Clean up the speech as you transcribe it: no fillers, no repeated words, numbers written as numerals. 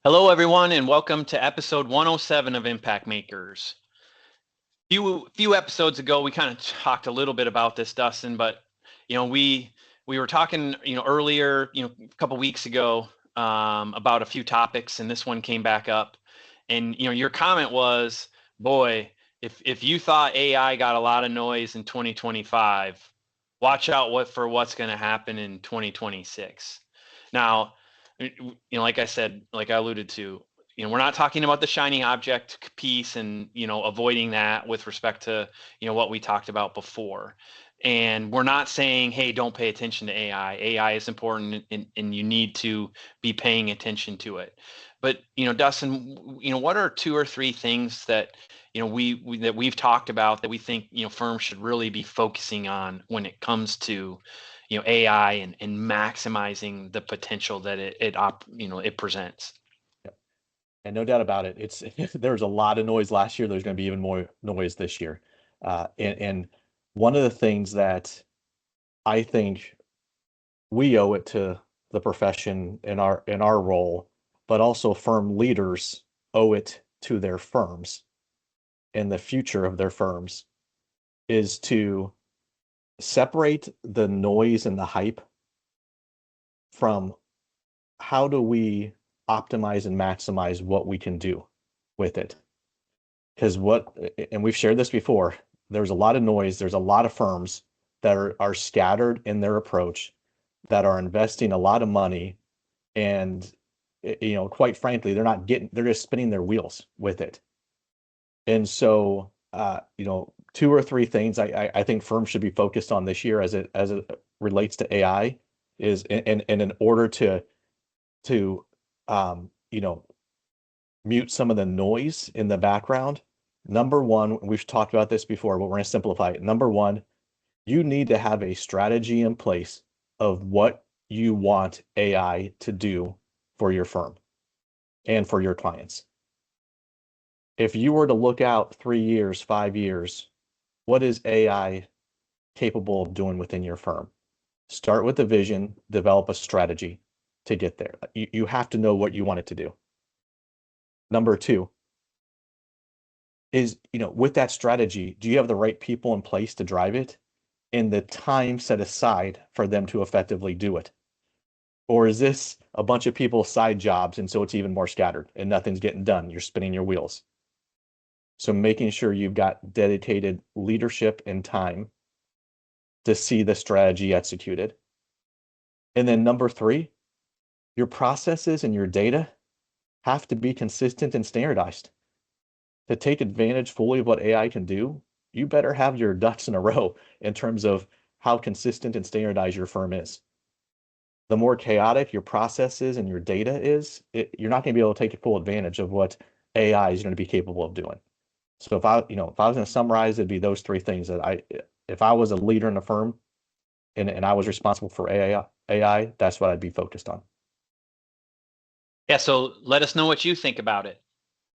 Hello, everyone, and welcome to episode 107 of Impact Makers. Few episodes ago, we kind of talked a little bit about this, Dustin, but we were talking earlier a couple weeks ago about a few topics, and this one came back up. And your comment was, boy, if you thought AI got a lot of noise in 2025, watch out for what's going to happen in 2026. Now, like I said, like I alluded to, we're not talking about the shiny object piece and avoiding that with respect to what we talked about before. And we're not saying, hey, don't pay attention to AI is important, and you need to be paying attention to it. But Dustin, what are two or three things that we've talked about that we think firms should really be focusing on when it comes to AI and maximizing the potential that it presents? Yep. And no doubt about it, it's there was a lot of noise last year. There's going to be even more noise this year. And one of the things that I think we owe it to the profession in our role, but also firm leaders owe it to their firms and the future of their firms, is to separate the noise and the hype from how do we optimize and maximize what we can do with it. Because and we've shared this before, there's a lot of noise, there's a lot of firms that are scattered in their approach, that are investing a lot of money, and quite frankly, they're just spinning their wheels with it. And so two or three things I think firms should be focused on this year as it relates to AI is, and in order to mute some of the noise in the background. Number one, we've talked about this before, but we're going to simplify it. Number one, you need to have a strategy in place of what you want AI to do for your firm and for your clients. If you were to look out 3 years, 5 years, what is AI capable of doing within your firm? Start with the vision, develop a strategy to get there. You have to know what you want it to do. Number two is, with that strategy, do you have the right people in place to drive it and the time set aside for them to effectively do it? Or is this a bunch of people's side jobs, and so it's even more scattered and nothing's getting done? You're spinning your wheels. So making sure you've got dedicated leadership and time to see the strategy executed. And then number three, your processes and your data have to be consistent and standardized. To take advantage fully of what AI can do, you better have your ducks in a row in terms of how consistent and standardized your firm is. The more chaotic your processes and your data is, you're not going to be able to take full advantage of what AI is going to be capable of doing. So if I was going to summarize, it'd be those three things that if I was a leader in a firm and I was responsible for AI, that's what I'd be focused on. Yeah, so let us know what you think about it.